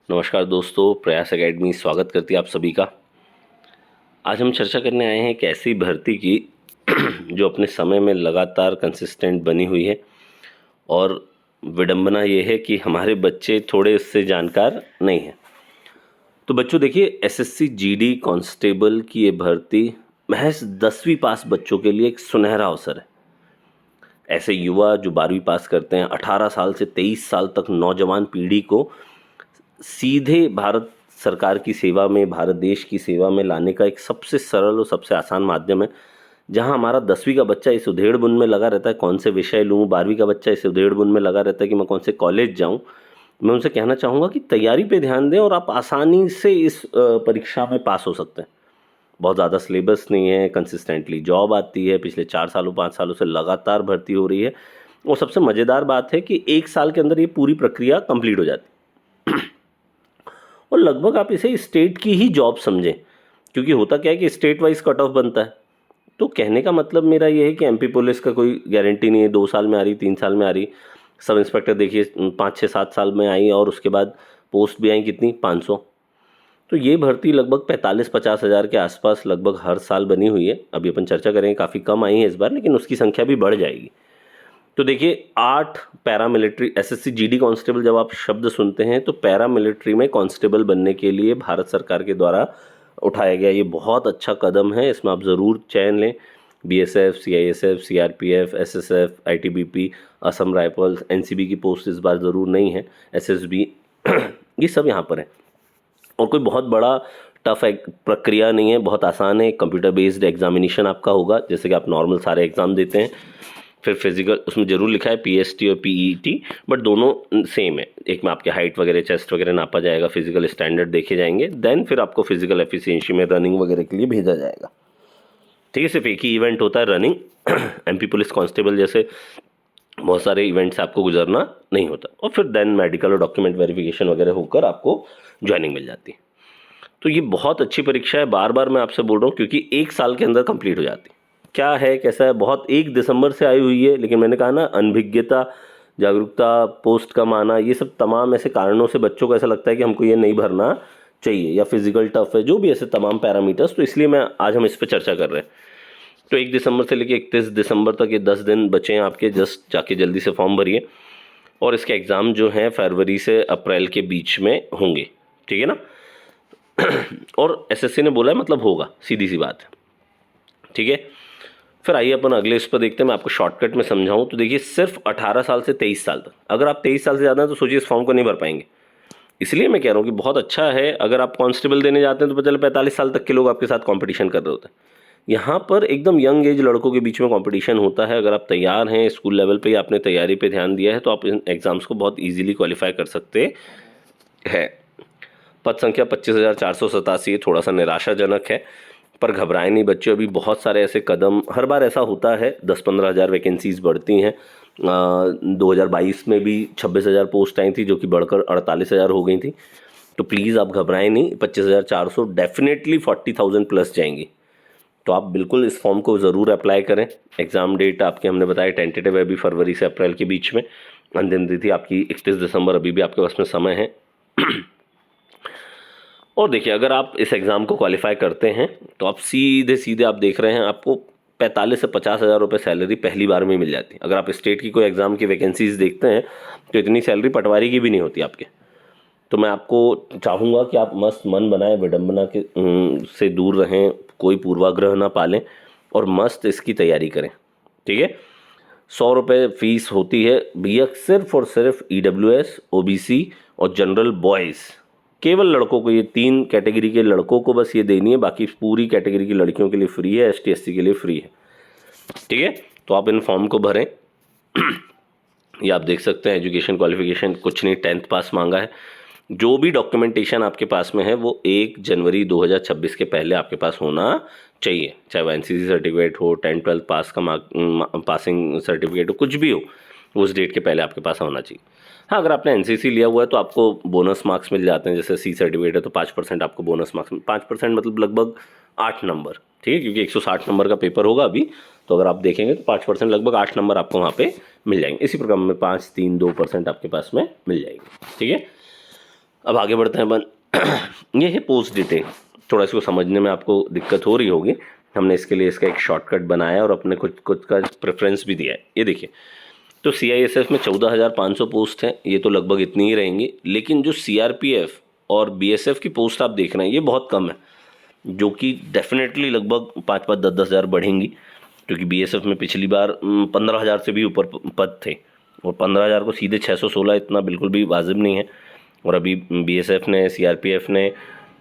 नमस्कार दोस्तों, प्रयास एकेडमी स्वागत करती है आप सभी का। आज हम चर्चा करने आए हैं एक ऐसी भर्ती की जो अपने समय में लगातार कंसिस्टेंट बनी हुई है और विडंबना ये है कि हमारे बच्चे थोड़े इससे जानकार नहीं हैं। तो बच्चों देखिए, एसएससी जीडी कांस्टेबल की ये भर्ती महज 10वीं पास बच्चों के लिए एक सुनहरा अवसर है। ऐसे युवा जो 12वीं पास करते हैं, 18 साल से 23 साल तक नौजवान पीढ़ी को सीधे भारत सरकार की सेवा में, भारत देश की सेवा में लाने का एक सबसे सरल और सबसे आसान माध्यम है। जहां हमारा 10वीं का बच्चा इस उधेड़-बुन में लगा रहता है कौन से विषय लूँ, 12वीं का बच्चा इस उधेड़-बुन में लगा रहता है कि मैं कौन से कॉलेज जाऊँ। मैं उनसे कहना चाहूँगा कि तैयारी पे ध्यान दें और आप आसानी से इस परीक्षा में पास हो सकते हैं। बहुत ज़्यादा सिलेबस नहीं है, कंसिस्टेंटली जॉब आती है, पिछले 4 सालों 5 सालों से लगातार भर्ती हो रही है और सबसे मज़ेदार बात है कि 1 साल के अंदर ये पूरी प्रक्रिया कंप्लीट हो जाती है। और लगभग आप इसे स्टेट की ही जॉब समझें, क्योंकि होता क्या है कि स्टेट वाइज कट ऑफ बनता है। तो कहने का मतलब मेरा ये है कि एमपी पुलिस का कोई गारंटी नहीं है, 2 साल में आ रही, 3 साल में आ रही। सब इंस्पेक्टर देखिए 5 6 7 साल में आई और उसके बाद पोस्ट भी आई कितनी, 500। तो ये भर्ती लगभग 45-50 हज़ार के आसपास लगभग हर साल बनी हुई है। अभी अपन चर्चा करेंगे, काफ़ी कम आई है इस बार, लेकिन उसकी संख्या भी बढ़ जाएगी। तो देखिए, 8 पैरामिलिट्री एसएससी जीडी कांस्टेबल, जब आप शब्द सुनते हैं तो पैरामिलिट्री में कांस्टेबल बनने के लिए भारत सरकार के द्वारा उठाया गया ये बहुत अच्छा कदम है। इसमें आप ज़रूर चयन लें। BSF, CISF, CRPF, SSF, ITBP, Assam rifles, NCB की पोस्ट इस बार ज़रूर नहीं है, एसएसबी ये सब यहाँ पर है। और कोई बहुत बड़ा टफ प्रक्रिया नहीं है, बहुत आसान है। कंप्यूटर बेस्ड एग्जामिनेशन आपका होगा, जैसे कि आप नॉर्मल सारे एग्ज़ाम देते हैं। फिर फिजिकल, उसमें ज़रूर लिखा है पीएसटी और पीईटी, बट दोनों सेम है। एक में आपके हाइट वगैरह, चेस्ट वगैरह नापा जाएगा, फिजिकल स्टैंडर्ड देखे जाएंगे, देन फिर आपको फिजिकल एफिशिएंसी में रनिंग वगैरह के लिए भेजा जाएगा। ठीक है, सिर्फ एक ही इवेंट होता है रनिंग। एमपी पुलिस कांस्टेबल जैसे बहुत सारे इवेंट्स आपको गुजरना नहीं होता। और फिर देन मेडिकल और डॉक्यूमेंट वेरिफिकेशन वगैरह होकर आपको ज्वाइनिंग मिल जाती है। तो ये बहुत अच्छी परीक्षा है, बार बार मैं आपसे बोल रहा हूँ, क्योंकि 1 साल के अंदर कंप्लीट हो जाती है। क्या है, कैसा है, बहुत 1 दिसंबर से आई हुई है, लेकिन मैंने कहा ना, अनभिज्ञता, जागरूकता, पोस्ट कम आना, ये सब तमाम ऐसे कारणों से बच्चों को ऐसा लगता है कि हमको ये नहीं भरना चाहिए, या फिजिकल टफ है, जो भी ऐसे तमाम पैरामीटर्स। तो इसलिए मैं आज हम इस पर चर्चा कर रहे हैं। तो 1 दिसंबर से लेकर 31 दिसंबर तक ये 10 दिन बचे हैं आपके। जस्ट जाके जल्दी से फॉर्म भरिए और इसके एग्ज़ाम जो हैं फरवरी से अप्रैल के बीच में होंगे। ठीक है ना। और एसएससी ने बोला है, मतलब होगा, सीधी सी बात है। ठीक है, फिर आइए अपन अगले इस पर देखते हैं। मैं आपको शॉर्टकट में समझाऊं तो देखिए, सिर्फ 18 साल से 23 साल तक, अगर आप 23 साल से ज़्यादा हैं तो सोचिए इस फॉर्म को नहीं भर पाएंगे। इसलिए मैं कह रहा हूँ कि बहुत अच्छा है। अगर आप कांस्टेबल देने जाते हैं तो पता चले 45 साल तक के लोग आपके साथ कंपटीशन कर रहे होते हैं। यहाँ पर एकदम यंग एज लड़कों के बीच में कंपटीशन होता है। अगर आप तैयार हैं, स्कूल लेवल पे अपने तैयारी पे ध्यान दिया है, तो आप इन एग्ज़ाम्स को बहुत ईजिली क्वालिफाई कर सकते हैं। पद संख्या 25,487 है, थोड़ा सा निराशाजनक है, पर घबराएं नहीं बच्चों। अभी बहुत सारे ऐसे कदम, हर बार ऐसा होता है, 10-15 हज़ार वैकेंसीज बढ़ती हैं। 2022 में भी 26,000 पोस्ट आई थी, जो कि बढ़कर 48,000 हो गई थी। तो प्लीज़ आप घबराएं नहीं, 25,400 डेफिनेटली 40,000 प्लस जाएंगी। तो आप बिल्कुल इस फॉर्म को ज़रूर अप्लाई करें। एग्ज़ाम डेट आपके हमने बताया टेंटेटिव है, अभी फरवरी से अप्रैल के बीच में। अंतिम तिथि आपकी 31 दिसंबर, अभी भी आपके पास में समय है। और देखिए, अगर आप इस एग्ज़ाम को क्वालिफाई करते हैं तो आप सीधे सीधे आप देख रहे हैं, आपको 45 से 50,000 रुपये सैलरी पहली बार में मिल जाती है। अगर आप स्टेट की कोई एग्ज़ाम की वैकेंसीज देखते हैं तो इतनी सैलरी पटवारी की भी नहीं होती आपके। तो मैं आपको चाहूँगा कि आप मस्त मन बनाएं, विडंबना के से दूर रहें, कोई पूर्वाग्रह ना पालें और मस्त इसकी तैयारी करें। ठीक है, 100 रुपये फीस होती है भैया, सिर्फ और सिर्फ ईडब्ल्यूएस, ओबीसी और जनरल बॉयज़, केवल लड़कों को, ये 3 कैटेगरी के लड़कों को बस ये देनी है। बाकी पूरी कैटेगरी की लड़कियों के लिए फ्री है, एसटी एससी के लिए फ्री है। ठीक है, तो आप इन फॉर्म को भरें। ये आप देख सकते हैं, एजुकेशन क्वालिफिकेशन कुछ नहीं, 10th पास मांगा है। जो भी डॉक्यूमेंटेशन आपके पास में है वो 1 जनवरी 2026 के पहले आपके पास होना चाहिए। चाहे वो एनसीसी सर्टिफिकेट हो, 10th-12th पास का पासिंग सर्टिफिकेट हो, कुछ भी हो, उस डेट के पहले आपके पास होना चाहिए। हाँ, अगर आपने एनसीसी लिया हुआ है तो आपको बोनस मार्क्स मिल जाते हैं। जैसे सी सर्टिफिकेट है तो 5% आपको बोनस मार्क्स, 5% मतलब लगभग 8 नंबर। ठीक है, क्योंकि 160 नंबर का पेपर होगा अभी, तो अगर आप देखेंगे तो 5% लगभग 8 नंबर आपको वहाँ पे मिल जाएंगे। इसी प्रकार में 5, 3, 2% आपके पास में मिल जाएंगे। ठीक है, अब आगे बढ़ते हैं अपन। ये है पोस्ट डिटेल, थोड़ा इसको समझने में आपको दिक्कत हो रही होगी। हमने इसके लिए इसका एक शॉर्टकट बनाया और अपने कुछ का प्रेफरेंस भी दिया है। ये देखिए, तो CISF में 14,500 पोस्ट हैं, ये तो लगभग इतनी ही रहेंगी। लेकिन जो CRPF और BSF की पोस्ट आप देख रहे हैं ये बहुत कम है, जो कि डेफिनेटली लगभग 5-5, 10-10 हज़ार बढ़ेंगी, क्योंकि BSF में पिछली बार 15,000 से भी ऊपर पद थे, और 15,000 को सीधे 616 इतना बिल्कुल भी वाजिब नहीं है। और अभी BSF ने, CRPF ने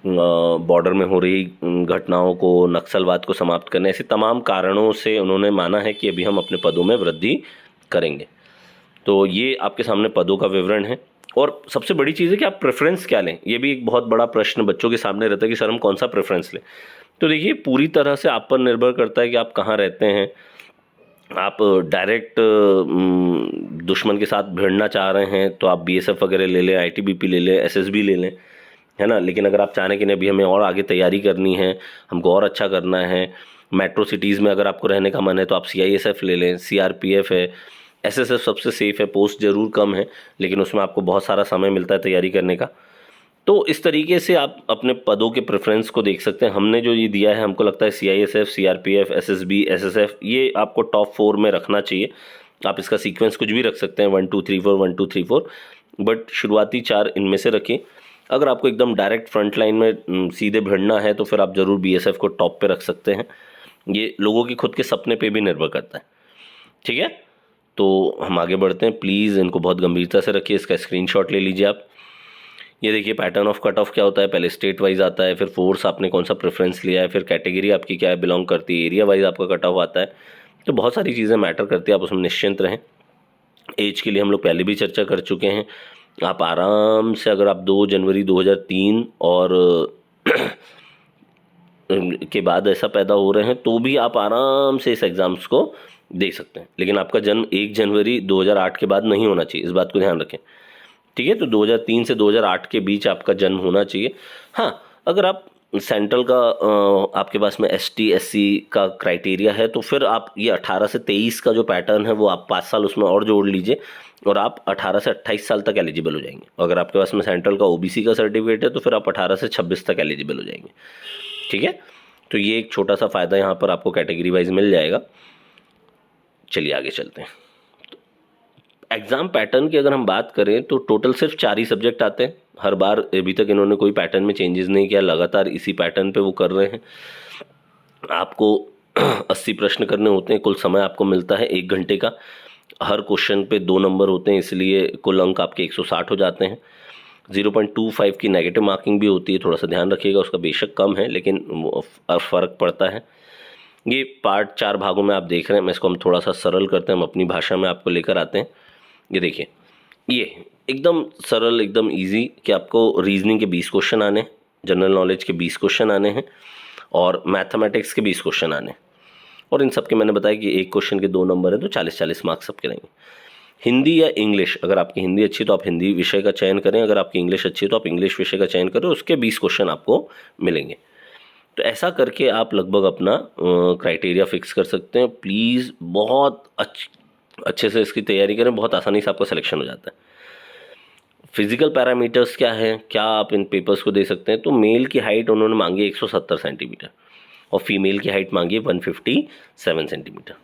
बॉर्डर में हो रही घटनाओं को, नक्सलवाद को समाप्त करने, ऐसे तमाम कारणों से उन्होंने माना है कि अभी हम अपने पदों में वृद्धि करेंगे। तो ये आपके सामने पदों का विवरण है। और सबसे बड़ी चीज़ है कि आप प्रेफरेंस क्या लें, ये भी एक बहुत बड़ा प्रश्न बच्चों के सामने रहता है कि सर हम कौन सा प्रेफरेंस लें। तो देखिए, पूरी तरह से आप पर निर्भर करता है कि आप कहाँ रहते हैं। आप डायरेक्ट दुश्मन के साथ भिड़ना चाह रहे हैं तो आप BSF वगैरह ले लें, ITBP ले लें, SSB ले लें, है ना। लेकिन अगर आप चाह रहे हैं कि नहीं, अभी हमें और आगे तैयारी करनी है, हमको और अच्छा करना है, मेट्रो सिटीज़ में अगर आपको रहने का मन है तो आप CISF ले लें, CRPF है, SSF सबसे सेफ़ है। पोस्ट ज़रूर कम है लेकिन उसमें आपको बहुत सारा समय मिलता है तैयारी करने का। तो इस तरीके से आप अपने पदों के प्रेफरेंस को देख सकते हैं। हमने जो ये दिया है, हमको लगता है CISF, CRPF, SSB, SSF ये आपको टॉप 4 में रखना चाहिए। आप इसका सीक्वेंस कुछ भी रख सकते हैं, 1 2 3 4 1 2 3 4, बट शुरुआती 4 इनमें से रखें। अगर आपको एकदम डायरेक्ट फ्रंट लाइन में सीधे भिड़ना है तो फिर आप ज़रूर BSF को टॉप पे रख सकते हैं। ये लोगों की खुद के सपने पे भी निर्भर करता है, ठीक है। तो हम आगे बढ़ते हैं, प्लीज़ इनको बहुत गंभीरता से रखिए। इसका स्क्रीनशॉट ले लीजिए आप। ये देखिए, पैटर्न ऑफ कट ऑफ क्या होता है, पहले स्टेट वाइज आता है, फिर फोर्स आपने कौन सा प्रेफरेंस लिया है, फिर कैटेगरी आपकी क्या है, बिलोंग करती है, एरिया वाइज आपका कट ऑफ आता है। तो बहुत सारी चीज़ें मैटर करती है, आप उसमें निश्चिंत रहें। एज के लिए हम लोग पहले भी चर्चा कर चुके हैं। आप आराम से, अगर आप 2 जनवरी 2003 और के बाद ऐसा पैदा हो रहे हैं तो भी आप आराम से इस एग्ज़ाम्स को दे सकते हैं। लेकिन आपका जन्म 1 जनवरी 2008 के बाद नहीं होना चाहिए, इस बात को ध्यान रखें, ठीक है। तो 2003 से 2008 के बीच आपका जन्म होना चाहिए। हाँ, अगर आप सेंट्रल का आपके पास में ST SC का क्राइटेरिया है तो फिर आप ये 18 से 23 का जो पैटर्न है वो आप 5 साल उसमें और जोड़ लीजिए और आप 18 से 28 साल तक एलिजिबल हो जाएंगे। अगर आपके पास में सेंट्रल का OBC का सर्टिफिकेट है तो फिर आप 18 से 26 तक एलिजिबल हो जाएंगे, ठीक है। तो ये एक छोटा सा फ़ायदा यहाँ पर आपको कैटेगरी वाइज मिल जाएगा। चलिए आगे चलते हैं। एग्ज़ाम पैटर्न की अगर हम बात करें तो टोटल सिर्फ 4 ही सब्जेक्ट आते हैं। हर बार अभी तक इन्होंने कोई पैटर्न में चेंजेस नहीं किया, लगातार इसी पैटर्न पे वो कर रहे हैं। आपको 80 प्रश्न करने होते हैं, कुल समय आपको मिलता है 1 घंटे का। हर क्वेश्चन पे 2 नंबर होते हैं, इसलिए कुल अंक आपके 160 हो जाते हैं। 0.25 की नेगेटिव मार्किंग भी होती है, थोड़ा सा ध्यान रखिएगा, उसका बेशक कम है लेकिन फ़र्क पड़ता है। ये पार्ट 4 भागों में आप देख रहे हैं। मैं इसको हम थोड़ा सा सरल करते हैं, हम अपनी भाषा में आपको लेकर आते हैं। ये देखिए, ये एकदम सरल, एकदम इजी कि आपको रीजनिंग के 20 क्वेश्चन आने, जनरल नॉलेज के 20 क्वेश्चन आने हैं और मैथमेटिक्स के 20 क्वेश्चन आने। और इन सब के मैंने बताया कि एक क्वेश्चन के 2 नंबर हैं तो 40-40 मार्क्स सबके रहेंगे। हिंदी या इंग्लिश, अगर आपकी हिंदी अच्छी तो आप हिंदी विषय का चयन करें, अगर आपकी इंग्लिश अच्छी तो आप इंग्लिश विषय का चयन करें, उसके 20 क्वेश्चन आपको मिलेंगे। तो ऐसा करके आप लगभग अपना क्राइटेरिया फिक्स कर सकते हैं। प्लीज़ बहुत अच्छे से इसकी तैयारी करें, बहुत आसानी से आपका सिलेक्शन हो जाता है। फिजिकल पैरामीटर्स क्या है, क्या आप इन पेपर्स को दे सकते हैं। तो मेल की हाइट उन्होंने मांगी 170 सेंटीमीटर और फीमेल की हाइट मांगी 157 सेंटीमीटर।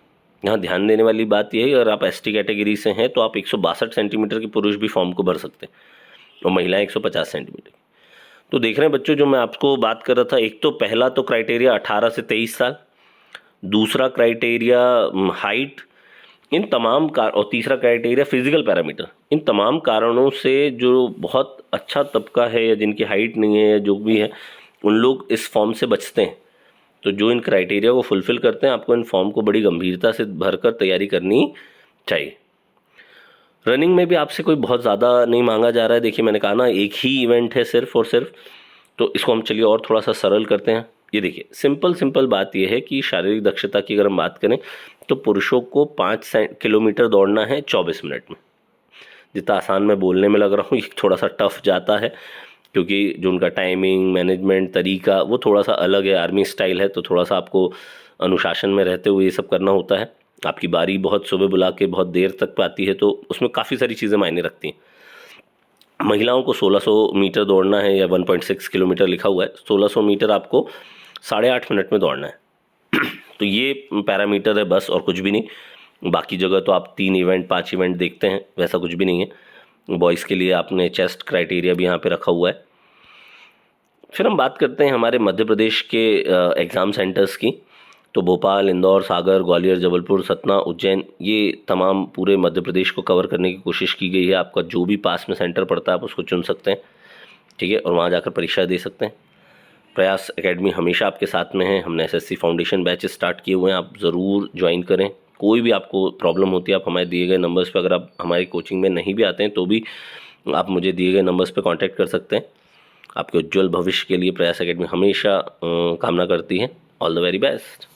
यहाँ ध्यान देने वाली बात यह है, अगर आप ST कैटेगरी से हैं तो आप 162 सेंटीमीटर के पुरुष भी फॉर्म को भर सकते हैं और महिलाएं 150 सेंटीमीटर। तो देख रहे हैं बच्चों, जो मैं आपको बात कर रहा था, एक तो पहला तो क्राइटेरिया 18 से 23 साल, दूसरा क्राइटेरिया हाइट, इन तमाम और तीसरा क्राइटेरिया फिजिकल पैरामीटर। इन तमाम कारणों से जो बहुत अच्छा तबका है या जिनकी हाइट नहीं है या जो भी है, उन लोग इस फॉर्म से बचते हैं। तो जो इन क्राइटेरिया को फुलफ़िल करते हैं, आपको इन फॉर्म को बड़ी गंभीरता से भरकर तैयारी करनी चाहिए। रनिंग में भी आपसे कोई बहुत ज़्यादा नहीं मांगा जा रहा है। देखिए, मैंने कहा ना, एक ही इवेंट है सिर्फ और सिर्फ। तो इसको हम चलिए और थोड़ा सा सरल करते हैं। ये देखिए, सिंपल बात ये है कि शारीरिक दक्षता की अगर हम बात करें तो पुरुषों को 5 किलोमीटर दौड़ना है 24 मिनट में। जितना आसान मैं बोलने में लग रहा हूँ, ये थोड़ा सा टफ जाता है क्योंकि जो उनका टाइमिंग मैनेजमेंट तरीका वो थोड़ा सा अलग है, आर्मी स्टाइल है, तो थोड़ा सा आपको अनुशासन में रहते हुए ये सब करना होता है। आपकी बारी बहुत सुबह बुला के बहुत देर तक पे आती है, तो उसमें काफ़ी सारी चीज़ें मायने रखती हैं। महिलाओं को 1600 मीटर दौड़ना है या 1.6 किलोमीटर लिखा हुआ है, 1600 मीटर आपको 8.5 मिनट में दौड़ना है। तो ये पैरामीटर है बस, और कुछ भी नहीं। बाकी जगह तो आप 3 इवेंट 5 इवेंट देखते हैं, वैसा कुछ भी नहीं है। बॉयज़ के लिए आपने चेस्ट क्राइटेरिया भी यहाँ पे रखा हुआ है। फिर हम बात करते हैं हमारे मध्य प्रदेश के एग्ज़ाम सेंटर्स की। तो भोपाल, इंदौर, सागर, ग्वालियर, जबलपुर, सतना, उज्जैन, ये तमाम पूरे मध्य प्रदेश को कवर करने की कोशिश की गई है। आपका जो भी पास में सेंटर पड़ता है आप उसको चुन सकते हैं, ठीक है, और वहाँ जाकर परीक्षा दे सकते हैं। प्रयास एकेडमी हमेशा आपके साथ में है। हमने एसएससी फाउंडेशन बैच स्टार्ट किए हुए हैं, आप ज़रूर ज्वाइन करें। कोई भी आपको प्रॉब्लम होती है आप हमारे दिए गए नंबर्स पर, अगर आप हमारी कोचिंग में नहीं भी आते हैं तो भी आप मुझे दिए गए नंबर्स पर कॉन्टैक्ट कर सकते हैं। आपके उज्जवल भविष्य के लिए प्रयास एकेडमी हमेशा कामना करती है। All the very best.